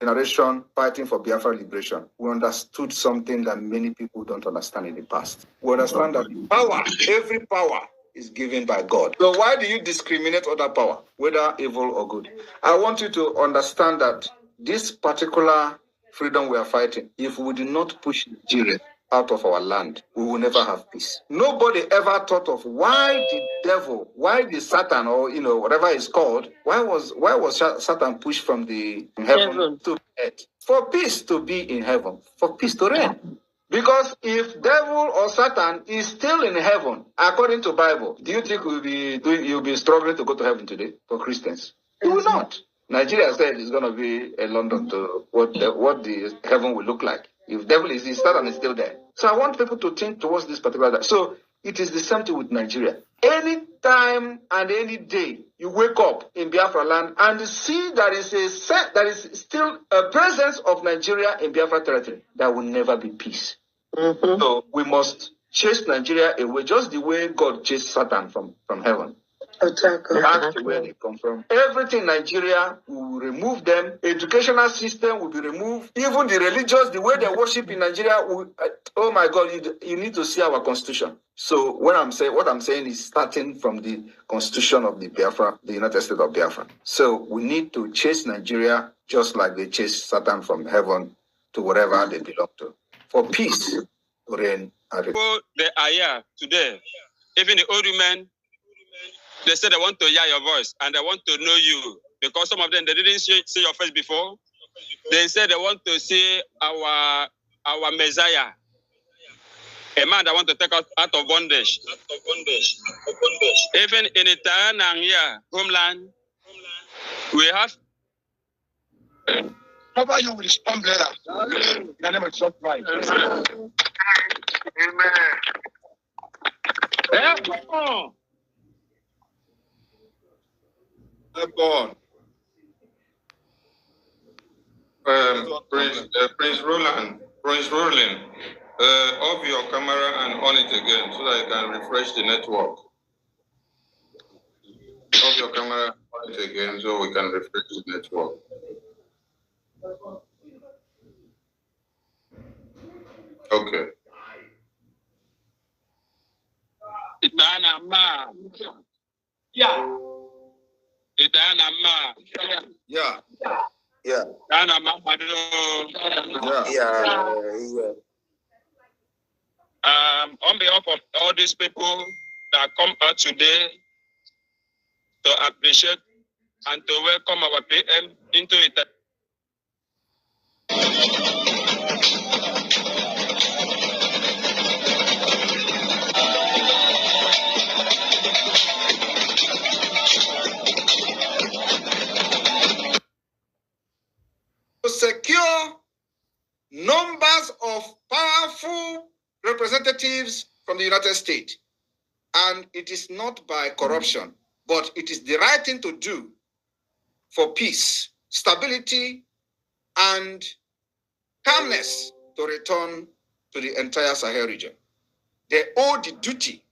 generation fighting for Biafra liberation, we understood something that many people don't understand in the past. We understand that power, every power, is given by God. So why do you discriminate other power, whether evil or good? I want you to understand that this particular freedom we are fighting, if we do not push Nigeria out of our land, we will never have peace. Nobody ever thought of why the devil, why the Satan, or whatever it's called, why was Satan pushed from the heaven to earth? For peace to be in heaven, for peace to reign. Because if devil or Satan is still in heaven, according to Bible, do you think you'll be struggling to go to heaven today for Christians? You will not. Nigeria said it's going to be a London to what the heaven will look like. If devil is Satan is still there. So I want people to think towards this particular. So it is the same thing with Nigeria. Any time and any day you wake up in Biafra land and see that is still a presence of Nigeria in Biafra territory, there will never be peace. Mm-hmm. So we must chase Nigeria away, just the way God chased Satan from heaven. Back to where they come from. Everything in Nigeria, we will remove them. Educational system will be removed. Even the religious, the way they worship in Nigeria, oh my God, you need to see our constitution. So what I'm saying is starting from the constitution of the Biafra, the United States of Biafra. So we need to chase Nigeria just like they chase Satan from heaven to wherever they belong to. For peace to reign. They are here today. Even the old women, they say they want to hear your voice and they want to know you, because some of them, they didn't see your face before. They said they want to see our Messiah, a man that wants to take us out of bondage. Even in the Tanzania homeland, we have. Cover you with his umbrella. In the name of Jesus Christ. Amen. Born. Prince Roland, off your camera and on it again so that you can refresh the network. Off your camera, on it again so we can refresh the network. Okay. Yeah. On behalf of all these people that come out today to appreciate and to welcome our PM into it. To secure numbers of powerful representatives from the United States. And it is not by corruption, but it is the right thing to do for peace, stability, and calmness to return to the entire Sahel region. They owe the duty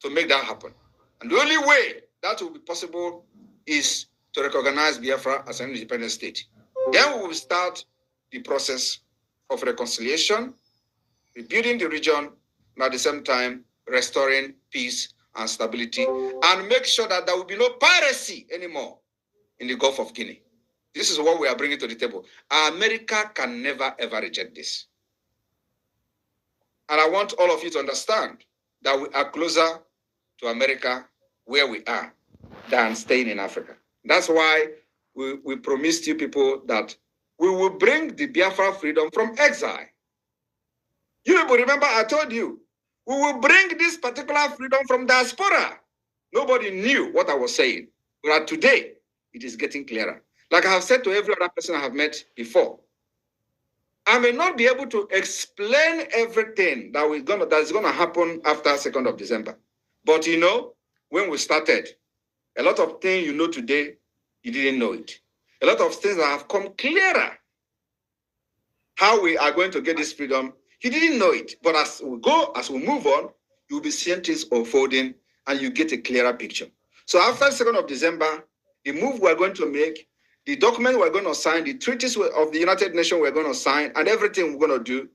to make that happen. And the only way that will be possible is to recognize Biafra as an independent state. Then we will start the process of reconciliation, rebuilding the region, and at the same time, restoring peace and stability, and make sure that there will be no piracy anymore in the Gulf of Guinea. This is what we are bringing to the table. America can never, ever reject this. And I want all of you to understand that we are closer to America where we are than staying in Africa. That's why we promised you people that we will bring the Biafra freedom from exile. You people remember I told you, we will bring this particular freedom from diaspora. Nobody knew what I was saying. But today, it is getting clearer. Like I have said to every other person I have met before, I may not be able to explain everything that is going to happen after 2nd of December. But when we started, a lot of things you know today, you didn't know it. A lot of things that have come clearer. How we are going to get this freedom, you didn't know it. But as we move on, you'll be seeing things unfolding and you get a clearer picture. So after 2nd of December, the move we're going to make the document we're going to sign, the treaties of the United Nations we're going to sign, and everything we're going to do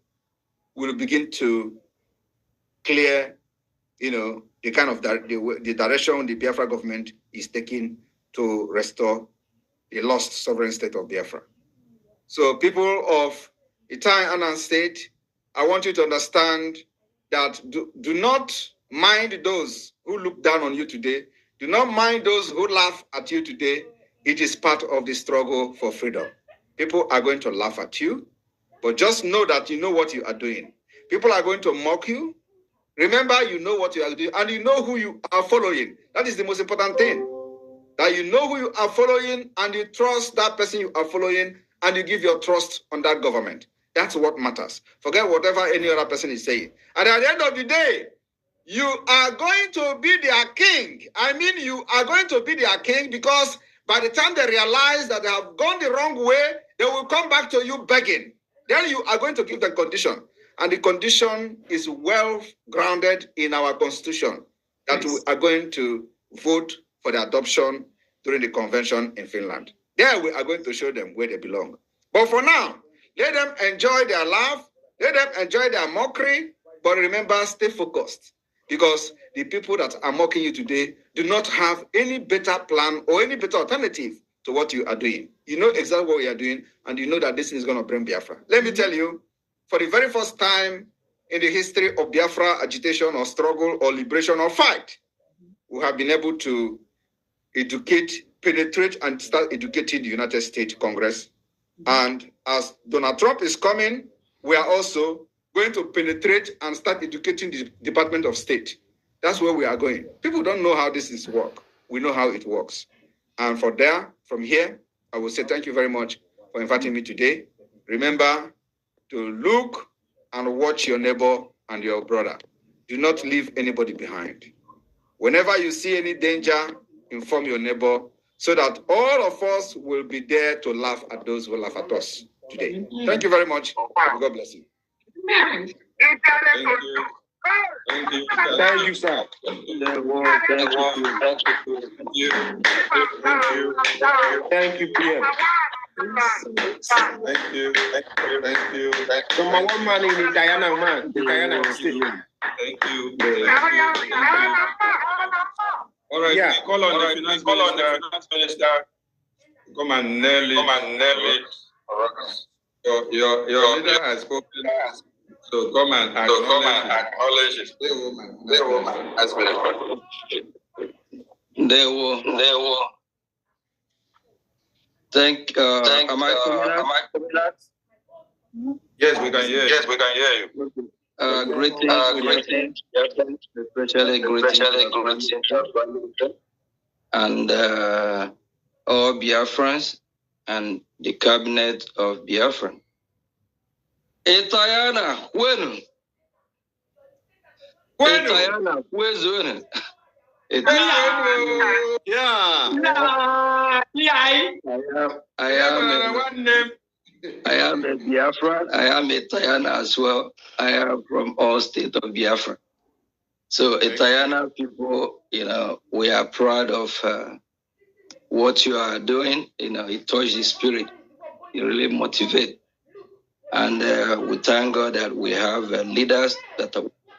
will begin to clear, the kind of the direction the Biafra government is taking to restore the lost sovereign state of Biafra. So people of Italian state, I want you to understand that do not mind those who look down on you today. Do not mind those who laugh at you today. It is part of the struggle for freedom. People are going to laugh at you, but just know that you know what you are doing. People are going to mock you. Remember, you know what you are doing, and you know who you are following. That is the most important thing. That you know who you are following, and you trust that person you are following, and you give your trust on that government. That's what matters. Forget whatever any other person is saying. And at the end of the day, you are going to be their king. I mean, you are going to be their king, because by the time they realize that they have gone the wrong way, they will come back to you begging. Then you are going to give them condition. And the condition is well grounded in our constitution, that we are going to vote for the adoption during the convention in Finland. There we are going to show them where they belong. But for now, let them enjoy their laugh, let them enjoy their mockery, but remember, stay focused. Because the people that are mocking you today do not have any better plan or any better alternative to what you are doing. You know exactly what you are doing, and you know that this is going to bring Biafra. Let me tell you, for the very first time in the history of Biafra agitation or struggle or liberation or fight, we have been able to educate, penetrate, and start educating the United States Congress. And as Donald Trump is coming, we are also going to penetrate and start educating the Department of State. That's where we are going. People don't know how this is work. We know how it works. And from here, I will say thank you very much for inviting me today. Remember to look and watch your neighbor and your brother. Do not leave anybody behind. Whenever you see any danger, inform your neighbor, so that all of us will be there to laugh at those who laugh at us today. Thank you very much. God bless you. Thank you. Thank you. Thank you, sir. Thank you. Thank you, PM. Thank you. Thank you. Number one man in the Diana man, the Diana state. Thank you. All right, Yeah. call on the finance minister. Come and nail it. Your leader has spoken. So come and acknowledge it. The woman has been recorded. They will. Am I coming out? Yes, we can hear you. Greetings, especially greetings, and all Biafrans and the cabinet of Biafra. Etayana, when? Etayana, where's I am a Biafran. I am a Tayana as well. I am from all state of Biafra. So Tayana people, we are proud of what you are doing. It touches the spirit. It really motivates. And we thank God that we have leaders that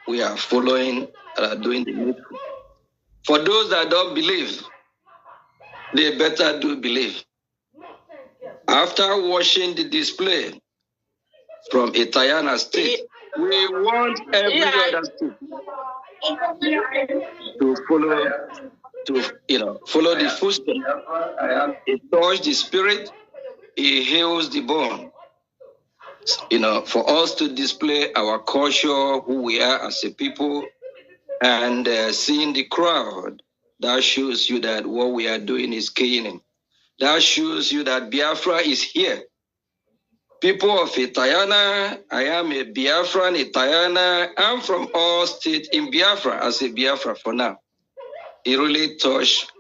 we are following, that are doing the needful. For those that don't believe, they better do believe. After watching the display from Itayana state, we want every other state to follow the footsteps. It touches the spirit, it heals the bone. For us to display our culture, who we are as a people, and seeing the crowd, that shows you that what we are doing is killing. That shows you that Biafra is here. People of Itayana, I am a Biafran, Itayana. I'm from all states in Biafra, as a Biafra for now. It really touched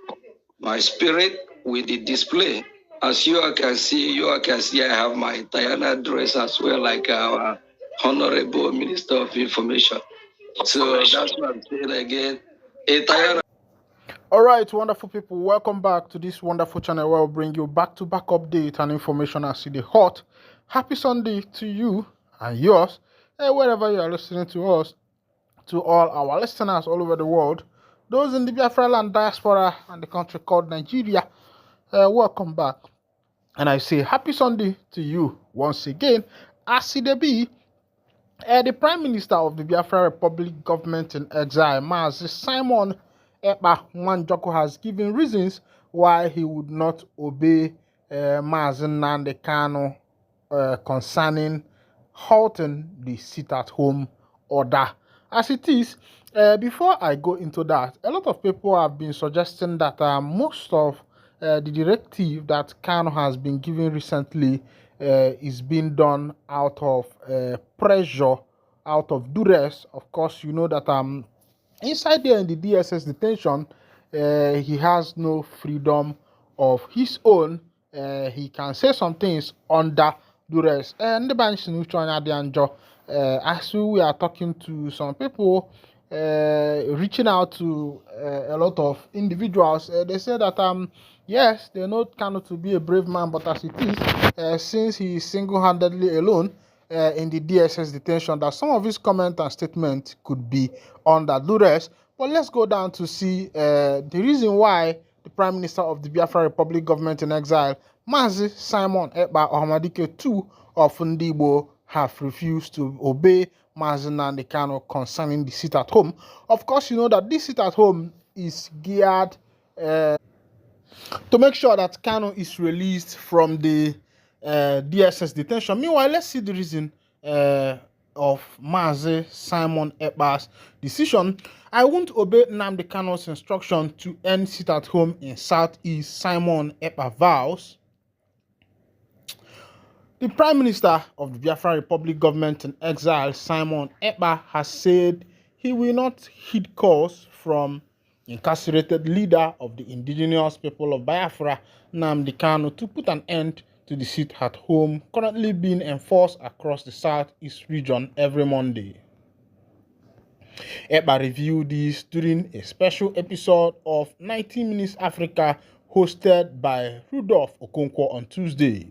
my spirit with the display. As you all can see, I have my Itayana dress as well, like our Honorable Minister of Information. So that's what I'm saying again. Itayana. All right, wonderful people, welcome back to this wonderful channel where we'll bring you back-to-back update and information as see the hot. Happy Sunday to you and yours, wherever you are listening to us, to all our listeners all over the world, those in the Biafra land diaspora and the country called Nigeria, welcome back. And I say happy Sunday to you once again. As it be, the Prime Minister of the Biafra Republic government in exile, Mazi Simon Ekpa Nwanjoko, has given reasons why he would not obey Mazi Nnamdi Kanu concerning halting the sit-at-home order. As it is, before I go into that, a lot of people have been suggesting that most of the directive that Kanu has been given recently is being done out of pressure, out of duress. Of course, you know that inside there in the DSS detention, he has no freedom of his own. He can say some things under duress. And as we are talking to some people, reaching out to a lot of individuals, they say that yes, they know Kanu to be a brave man, but as it is, since he is single-handedly alone in the DSS detention, that some of his comments and statements could be under duress. But let's go down to see the reason why the Prime Minister of the Biafra Republic government in exile, Mazi Simon Ekpa Ohanezendigbo II of Ndigbo, have refused to obey Mazi Nnamdi Kanu concerning the sit-at-home. Of course, you know that this sit-at-home is geared to make sure that Kanu is released from the DSS detention. Meanwhile, let's see the reason of Mazi Simon Ekpa's decision. I won't obey Nnamdi Kanu's instruction to end sit-at-home in Southeast, Simon Ekpa vows. The Prime Minister of the Biafra Republic government in exile, Simon Ekpa, has said he will not heed calls from incarcerated leader of the indigenous people of Biafra, Nnamdi Kanu, to put an end to the sit-at-home currently being enforced across the Southeast region every Monday. Ekpa reviewed this during a special episode of 90 Minutes Africa hosted by Rudolph Okonkwo on Tuesday.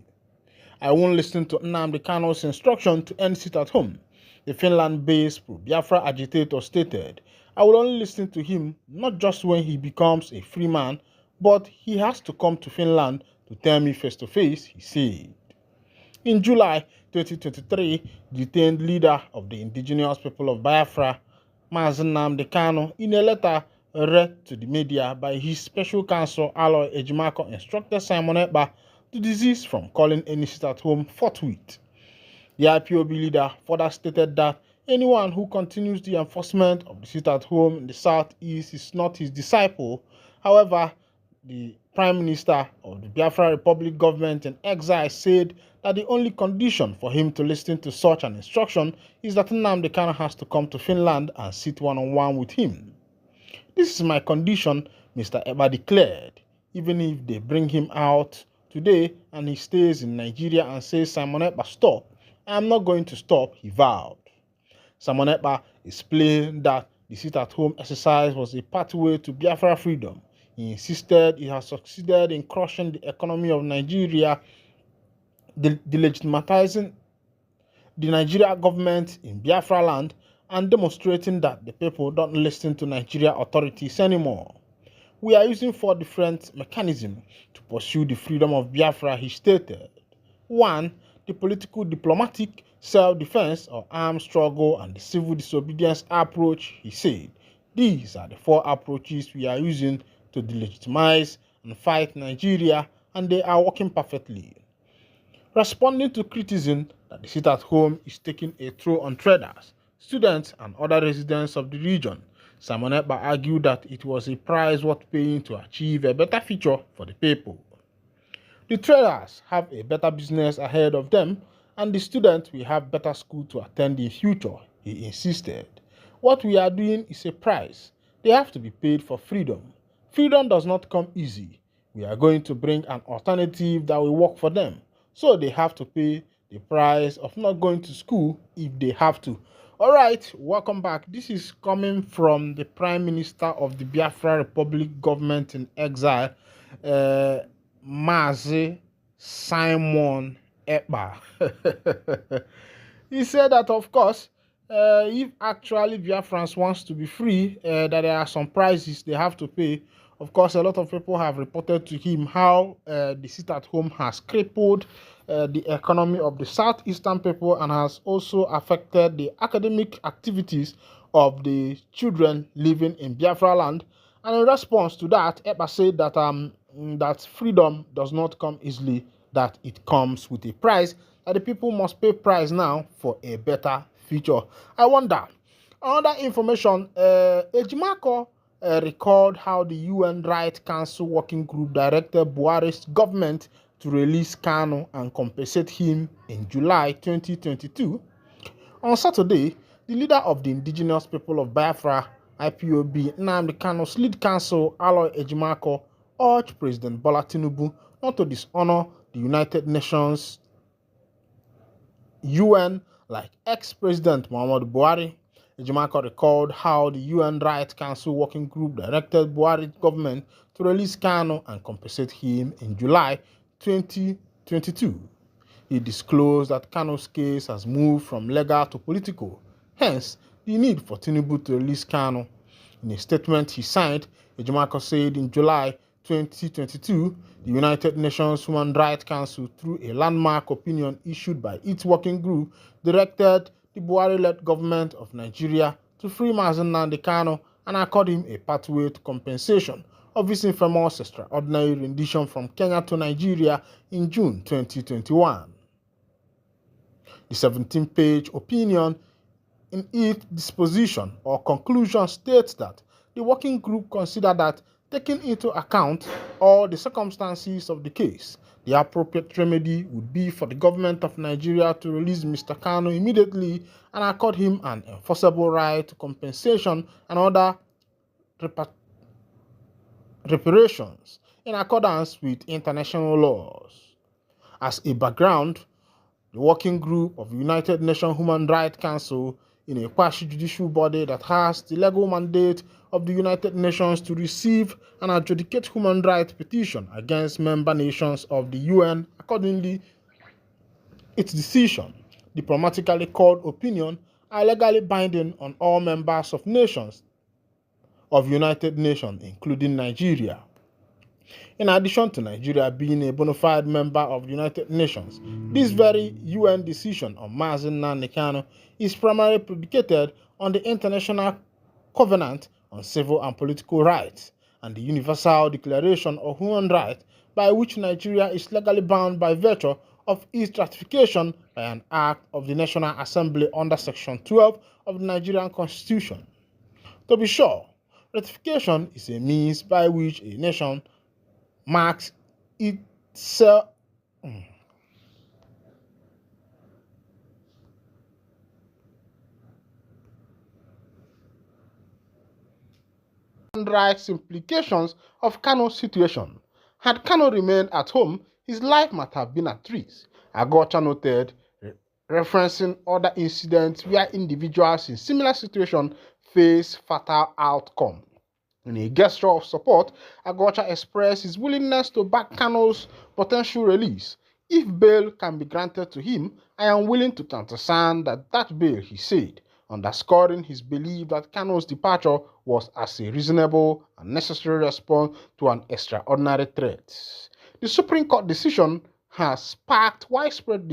I won't listen to Nnamdi Kanu's instruction to end sit-at-home, the Finland-based pro-Biafra agitator stated. I will only listen to him not just when he becomes a free man, but he has to come to Finland to tell me face-to-face, he said. In July 2023, the detained leader of the indigenous people of Biafra, Mazi Nnamdi Kanu, in a letter read to the media by his special counsel, Aloy Ejimako, instructed Simon Ekpa to desist from calling any sit-at-home forthwith. The IPOB leader further stated that anyone who continues the enforcement of the sit-at-home in the Southeast is not his disciple. However, the Prime Minister of the Biafra Republic government in exile said that the only condition for him to listen to such an instruction is that Nnamdi Kanu has to come to Finland and sit one-on-one with him. This is my condition, Mr. Ekpa declared. Even if they bring him out today and he stays in Nigeria and says, Simon Ekpa, stop, I am not going to stop, he vowed. Simon Ekpa explained that the sit-at-home exercise was a pathway to Biafra freedom. He insisted he has succeeded in crushing the economy of Nigeria, delegitimizing the Nigeria government in Biafra land, and demonstrating that the people don't listen to Nigeria authorities anymore. We are using 4 different mechanisms to pursue the freedom of Biafra, he stated. 1. The political, diplomatic, self-defense or armed struggle, and the civil disobedience approach, he said. These are the 4 approaches we are using to delegitimize and fight Nigeria, and they are working perfectly. Responding to criticism that the sit-at-home is taking a toll on traders, students, and other residents of the region, Simon Ekpa argued that it was a price worth paying to achieve a better future for the people. The traders have a better business ahead of them, and the students will have better school to attend in future, he insisted. What we are doing is a price. They have to be paid for freedom. Freedom does not come easy. We are going to bring an alternative that will work for them, so they have to pay the price of not going to school if they have to. All right, welcome back. This is coming from the Prime Minister of the Biafra Republic government in exile, Mazi Simon Ekpa. He said that, of course, if actually Biafrans wants to be free, that there are some prices they have to pay. Of course, a lot of people have reported to him how the sit-at-home has crippled the economy of the southeastern people and has also affected the academic activities of the children living in Biafra land. And in response to that, Ekpa said that that freedom does not come easily, that it comes with a price, that the people must pay price now for a better future. I wonder. Another information, Ejimako recalled how the UN Rights Council Working Group directed Buhari's government to release Kanu and compensate him in July 2022. On Saturday, the leader of the indigenous people of Biafra, IPOB, Nnamdi Kanu's lead counsel, Aloy Ejimako, urged President Bola Tinubu not to dishonor the United Nations UN like ex-President Muhammadu Buhari. Ejimako recalled how the UN Rights Council Working Group directed Buhari's government to release Kanu and compensate him in July 2022. He disclosed that Kanu's case has moved from legal to political, hence the need for Tinubu to release Kanu. In a statement he signed, Ejimako said in July 2022, the United Nations Human Rights Council, through a landmark opinion issued by its working group, directed the Buhari-led government of Nigeria to free Mazi Nnamdi Kanu and accord him a pathway to compensation of his infamous extraordinary rendition from Kenya to Nigeria in June 2021. The 17-page opinion in its disposition or conclusion states that the working group considered that, taking into account all the circumstances of the case, the appropriate remedy would be for the government of Nigeria to release Mr. Kanu immediately and accord him an enforceable right to compensation and other reparations in accordance with international laws. As a background, the working group of the United Nations Human Rights Council, in a quasi-judicial body that has the legal mandate of the United Nations to receive and adjudicate human rights petitions against member nations of the UN, accordingly, its decision, diplomatically called opinion, are legally binding on all members of nations of United Nations, including Nigeria. In addition to Nigeria being a bona fide member of the United Nations, this very UN decision on Mazi Nnamdi Kanu is primarily predicated on the International Covenant on Civil and Political Rights and the Universal Declaration of Human Rights, by which Nigeria is legally bound by virtue of its ratification by an act of the National Assembly under Section 12 of the Nigerian Constitution. To be sure, ratification is a means by which a nation marks itself rights implications of Kanu's situation. Had Kanu remained at home, his life might have been at risk, Agocha noted, referencing other incidents where individuals in similar situations face fatal outcomes. In a gesture of support, Agocha expressed his willingness to back Kanu's potential release. If bail can be granted to him, I am willing to countersign that bail, he said, underscoring his belief that Kanu's departure was as a reasonable and necessary response to an extraordinary threat. The Supreme Court decision has sparked widespread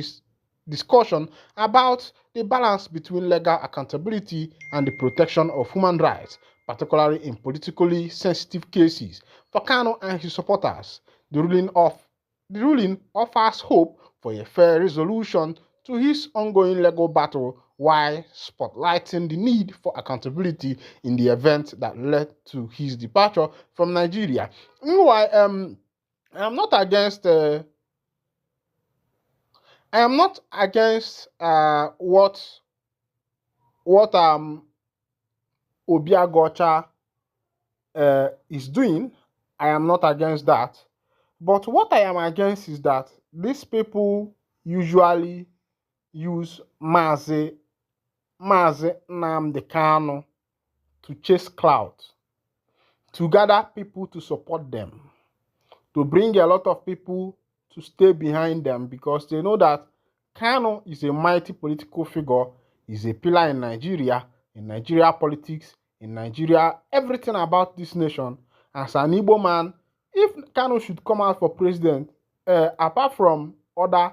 discussion about the balance between legal accountability and the protection of human rights, particularly in politically sensitive cases. For Kanu and his supporters, the ruling offers hope for a fair resolution to his ongoing legal battle while spotlighting the need for accountability in the event that led to his departure from Nigeria. Meanwhile, I am not against what Obiagocha is doing. I am not against that. But what I am against is that these people usually use Mazi Mazi Nnamdi Kanu to chase clout, to gather people to support them, to bring a lot of people to stay behind them, because they know that Kanu is a mighty political figure, is a pillar in Nigeria politics, in Nigeria, everything about this nation. As an Igbo man, if Kanu should come out for president, apart from other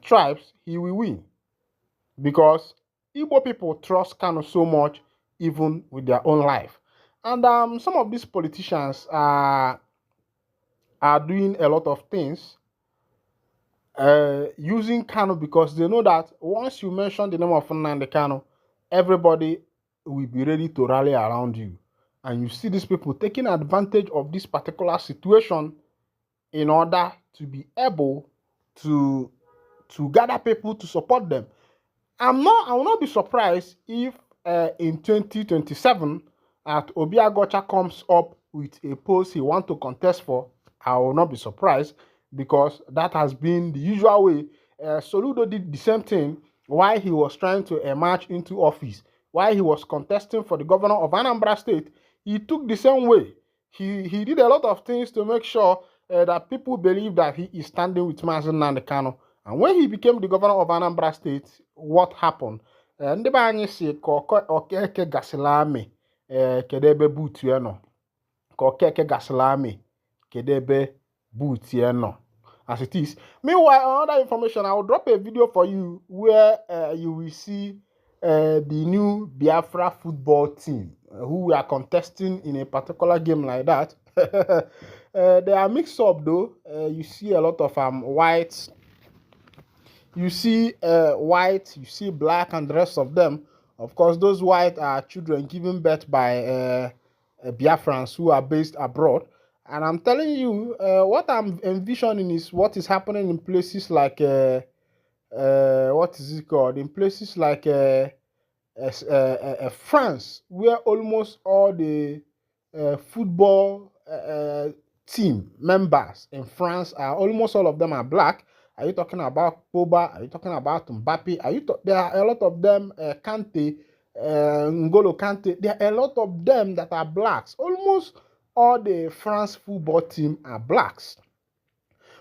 tribes, he will win. Because Igbo people trust Kanu so much, even with their own life. And some of these politicians are doing a lot of things using Kanu, because they know that once you mention the name of Nnamdi Kanu, everybody will be ready to rally around you. And you see these people taking advantage of this particular situation in order to be able to gather people to support them. I will not be surprised if in 2027 Obi Agocha comes up with a post he wants to contest for. I will not be surprised, because that has been the usual way. Soludo did the same thing while he was trying to emerge into office. While he was contesting for the governor of Anambra State, he took the same way. He did a lot of things to make sure that people believe that he is standing with Mazi Nnamdi Kanu. And when he became the governor of Anambra State, what happened? Ndị be anyị si ka okeke gasịla amị kedu ebe buutu ya nọ. Ka okeke gasịla amị kedu ebe buutu ya nọ. As it is. Meanwhile, another information, I will drop a video for you where you will see the new Biafra football team who are contesting in a particular game like that. They are mixed up though. You see a lot of whites. You see white, you see black, and the rest of them. Of course, those white are children given birth by Biafrans who are based abroad. And I'm telling you, what I'm envisioning is what is happening in places like, what is it called? In places like France, where almost all the football team members in France are, almost all of them are black. Are you talking about Pogba? Are you talking about Mbappe? There are a lot of them, Kante, N'Golo Kante. There are a lot of them that are blacks. Almost all the France football team are blacks.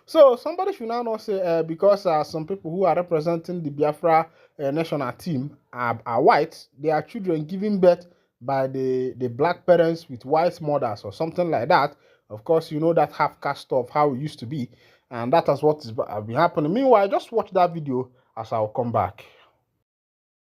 So somebody should now not say because some people who are representing the Biafra national team are white, their children giving birth by the black parents with white mothers or something like that. Of course, you know that half-caste stuff, how it used to be. And that is what has been happening. Meanwhile, just watch that video as I'll come back.